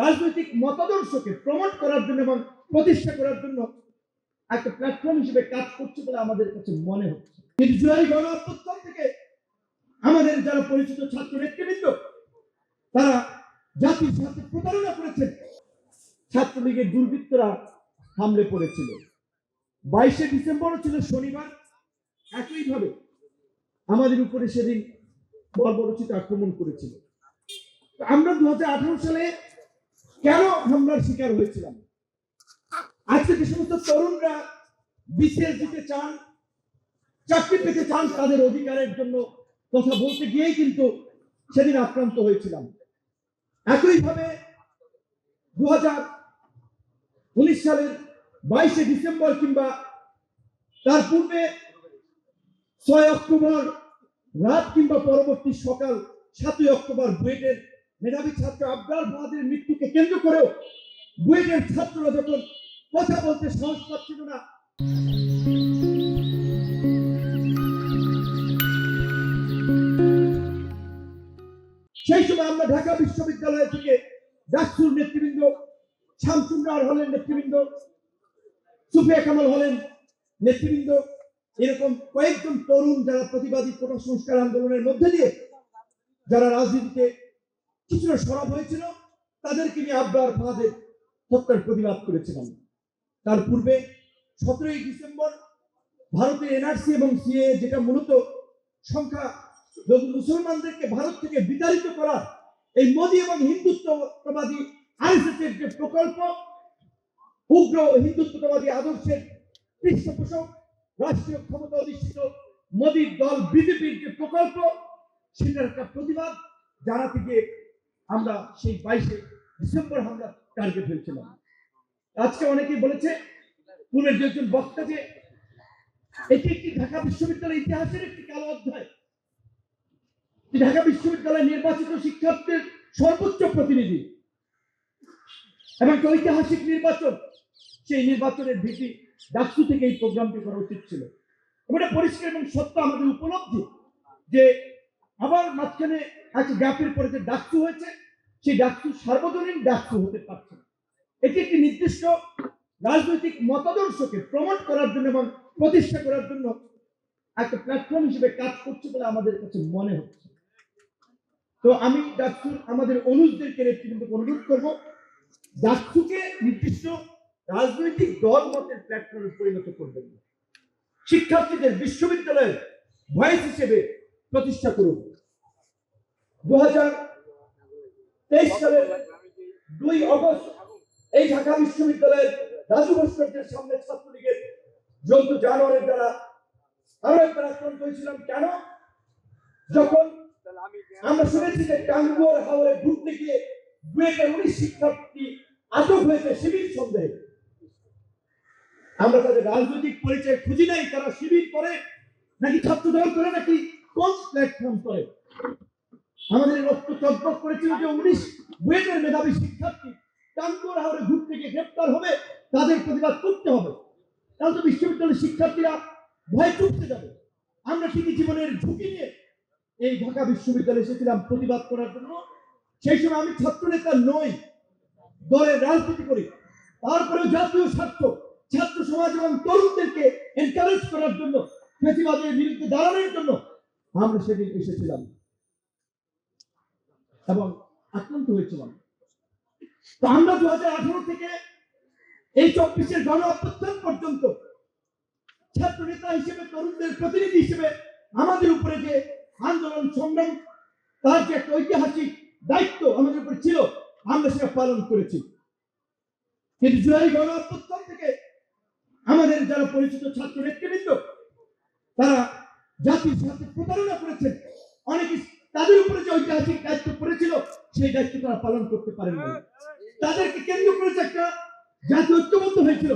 রাজনৈতিক মতাদর্শকে প্রমোট করার জন্য এবং প্রতিষ্ঠা করার জন্য একটা প্ল্যাটফর্ম হিসেবে কাজ করছে বলে আমাদের কাছে মনে হচ্ছে। কিন্তু জুলাই গণ অভ্যুত্থান থেকে আমাদের যারা পরিচিত ছাত্র নেতৃবৃন্দ তারা জাতির সাথে প্রতারণা করেছেন। ছাত্রলীগের দুর্বৃত্তরা হামলে পড়েছিল। 22শে ডিসেম্বরও ছিল শনিবার। একইভাবে আমাদের উপরে সেদিন বর্বরোচিত আক্রমণ করেছিল। আমরা 2018 সালে কেন হামলার শিকার হয়েছিলাম? আজকে যে সমস্ত তরুণরা বিসিএস দিতে চান, চাকরি পেতে চান, তাদের অধিকারের জন্য কথা বলতে গিয়েই কিন্তু সেদিন আক্রান্ত হয়েছিলাম। একইভাবে 2019 সালের 22শে ডিসেম্বর কিংবা তার পূর্বে 6 অক্টোবর রাত কিংবা পরবর্তী সকাল 7 অক্টোবর বুয়েটের মেধাবী ছাত্র আবরার ফাহাদের মৃত্যুকে কেন্দ্র করেও বুয়েটের ছাত্ররা যখন কথা বলতে সাহস পাচ্ছিল না, সেই সময় আমরা ঢাকা বিশ্ববিদ্যালয় থেকে ডাকসুর নেতৃবৃন্দ, শামসুন নাহার হলেন নেতৃবৃন্দ, সুফিয়া কামাল হলেন নেতৃবৃন্দ, এরকম কয়েকজন তরুণ যারা প্রতিবাদী কোটা সংস্কার আন্দোলনের মধ্যে দিয়ে যারা রাজনীতিতে কিছুটা সরব হয়েছিল, তাদেরকে নিয়ে আবরার ফাহাদের হত্যার প্রতিবাদ করেছিলাম। তার পূর্বে 17ই ডিসেম্বর ভারতের এনআরসি এবং সিএ, যেটা মূলত সংখ্যা মুসলমানদেরকে ভারত থেকে বিতাড়িত করা, এই মোদী এবং হিন্দুত্ববাদী আরএসএস এর যে প্রকল্প, উগ্র হিন্দুত্ববাদী আদর্শের পৃষ্ঠপোষক রাষ্ট্রীয় ক্ষমতা অধিষ্ঠিত মোদীর দল বিজেপির যে প্রকল্প, সেটার একটা প্রতিবাদ জানাতে গিয়ে আমরা সেই 22শে ডিসেম্বর হামলা টার্গেট হয়েছিলাম। আজকে অনেকেই বলেছে, পূর্বের দুজন বক্তা, যে এটি একটি ঢাকা বিশ্ববিদ্যালয়ের ইতিহাসের একটি কালো অধ্যায়। ঢাকা বিশ্ববিদ্যালয় নির্বাচিত শিক্ষার্থীদের সর্বোচ্চ প্রতিনিধি এবং ঐতিহাসিক নির্বাচন, সেই নির্বাচনের ভিত্তি ডাকসু থেকে এই প্রোগ্রামটি করা উচিত ছিল। এটা পরিষ্কার এবং সত্য আমাদের উপলব্ধি যে আবার মাঝখানে একটা গ্যাপের পরে যে ডাকসু হয়েছে, সেই ডাকসু সার্বজনীন ডাকসু হতে পারছে না। এটি একটি নির্দিষ্ট রাজনৈতিক মতাদর্শকে প্রমোট করার জন্য এবং প্রতিষ্ঠা করার জন্য একটা প্ল্যাটফর্ম হিসেবে কাজ করছে বলে আমাদের কাছে মনে হচ্ছে। তো আমি ডাকসুর আমাদের অনুজদেরকে নেতৃবৃন্দকে অনুরোধ করব, ডাকসুকে নির্দিষ্ট রাজনৈতিক দল মতের প্ল্যাটফর্মে পরিণত করবেন না, শিক্ষার্থীদের বিশ্ববিদ্যালয়ের ভয়েস হিসেবে প্রতিষ্ঠা করুন। 2023 সালের 2 অগস্ট এই ঢাকা বিশ্ববিদ্যালয়ের রাজু ভাস্কর্যের সামনে ছাত্রলীগের যৌথ জানোয়ারের দ্বারা আমরা একবার আক্রান্ত হয়েছিলাম। কেন? যখন আমরা শুনেছি যে টাঙ্গুয়ার হাওরে ঘুরতে গিয়ে বুয়েটের 19 শিক্ষার্থী আটক হয়েছে শিবির সন্দেহে। আমরা তাদের রাজনৈতিক পরিচয় খুঁজি নাই, তারা শিবির করে নাকি ছাত্রদল করে নাকি কোন প্ল্যাটফর্ম করে। আমাদের রক্ত চকচক করেছিল যে 19 বুয়েটের মেধাবী শিক্ষার্থী টাঙ্গুয়ার হাওরে ঘুরতে গিয়ে গ্রেপ্তার হবে, তাদের প্রতিবাদ করতে হবে, তাহলে তো বিশ্ববিদ্যালয়ের শিক্ষার্থীরা ভয় চুপতে যাবে। আমরা ঠিকই জীবনের ঝুঁকি নিয়ে এই ঢাকা বিশ্ববিদ্যালয়ে এসেছিলাম প্রতিবাদ করার জন্য। সেই সময় আমি ছাত্র নেতা নই, দলের রাজনীতি করি, তারপরেও জাতীয় স্বার্থ, ছাত্র সমাজ এবং তরুণদেরকে এনকারেজ করার জন্য, ফ্যাসিবাদের বিরুদ্ধে দাঁড়ানোর জন্য আমরা সেদিন এসেছিলাম এবং আক্রান্ত হয়েছিলাম। তো আমরা 2018 থেকে এই 24-এর গণ অভ্যুত্থান পর্যন্ত ছাত্র নেতা হিসেবে, তরুণদের প্রতিনিধি হিসেবে আমাদের উপরে যে আন্দোলন সংগ্রাম, তার যে একটা ঐতিহাসিক দায়িত্ব আমাদের উপর ছিল, আমরা সেটা পালন করেছি। কিন্তু জুলাই গণ অভ্যুত্থান থেকে আমাদের যারা পরিচিত ছাত্র নেতৃবৃন্দ তারা জাতির সাথে প্রতারণা করেছেন। অনেকে তাদের উপরে যে ঐতিহাসিক দায়িত্ব পড়েছিল, সেই দায়িত্ব তারা পালন করতে পারেননি। তাদেরকে কেন্দ্র করে একটা জাতি ঐক্যবদ্ধ হয়েছিল,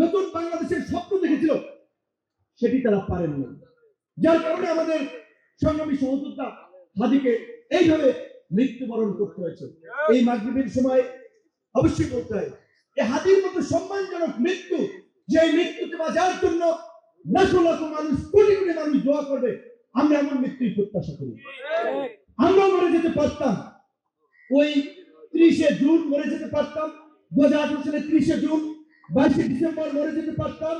নতুন বাংলাদেশের স্বপ্ন দেখেছিল, সেটি তারা পারেননি। যার কারণে আমাদের সংগ্রামী সহযোদ্ধা হাদিকে এইভাবে মৃত্যুবরণ করতে হয়েছে। এই মাগরিবের সময় অবশ্যই বলতে হয়, এই হাদির মতো সম্মানজনক মৃত্যু, যে মৃত্যুতে বাঁচার জন্য লাখো লাখো মানুষ, কোটি কোটি মানুষ দোয়া করবে, আমরা এমন মৃত্যুই প্রত্যাশা করি। আমরা মরে যেতে পারতাম। ওই 30শে জুন মরে যেতে পারতাম, 2018 সালে 30শে জুন, 22শে ডিসেম্বর মরে যেতে পারতাম,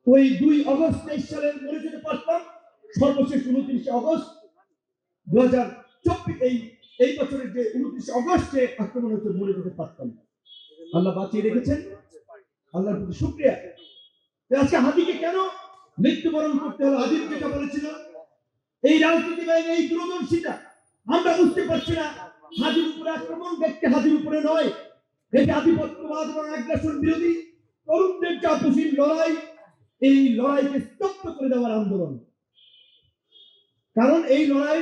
ওই 2 আগস্ট 23 সালে মরে যেতে পারতাম, সর্বশেষ 29শে আগস্ট 2024 এই বছরের যে 29শে আগস্টে আক্রমণ হতে মরে যেতে পারতাম। আল্লাহ বাঁচিয়ে রেখেছেন, আল্লাহর প্রতি শুকরিয়া। আজকে হাদিকে কেন মৃত্যুবরণ করতে হলো? হাদির যেটা বলেছিল, এই রাজনীতি বা এই দূরদর্শিতা আমরা বুঝতে পারছি না। হাদির উপরে আক্রমণ ব্যক্তি হাদির উপরে নয়, এটি আধিপত্যবাদ এবং আগ্রাসন বিরোধী তরুণদের চাপশীল লড়াই, এই লড়াইকে স্তব্ধ করে দেওয়ার আন্দোলন। কারণ এই লড়াই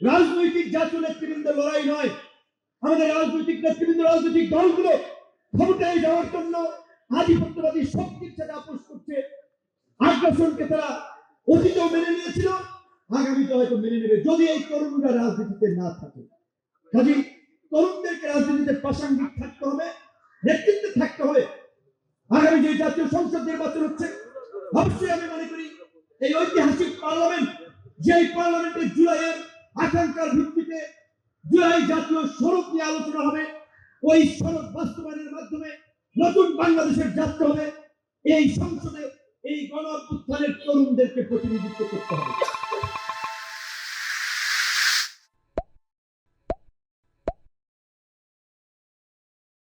রাজনৈতিক জাতীয় নেতৃবৃন্দের লড়াই নয়। আমাদের রাজনৈতিক নেতৃবৃন্দ, রাজনৈতিক দলগুলো ক্ষমতায় যাওয়ার জন্য আধিপত্যবাদী শক্তির সাথে আপোষ করছে। আগ্রাসনকে তারা অতীতেও মেনে নিয়েছিল, আগামীতে হয়তো মেনে নেবে যদি এই তরুণরা রাজনীতিতে না থাকে। কাজেই তরুণদেরকে রাজনীতিতে প্রাসঙ্গিক থাকতে হবে, নেতৃত্বে থাকতে হবে। আগামী যে জাতীয় সংসদ নির্বাচন হচ্ছে, অবশ্যই আমি মনে করি এই ঐতিহাসিক পার্লামেন্ট, যে পার্লামেন্টে জুলাইয়ের আকাঙ্ক্ষার ভিত্তিতে জুলাই জাতীয় সড়ক নিয়ে আলোচনা হবে, ওই সড়ক বাস্তবায়নের মাধ্যমে নতুন বাংলাদেশের যাত্রা হবে। এই সংসদে এই গণ অভ্যুত্থানের তরুণদেরকে প্রতিনিধিত্ব করতে হবে।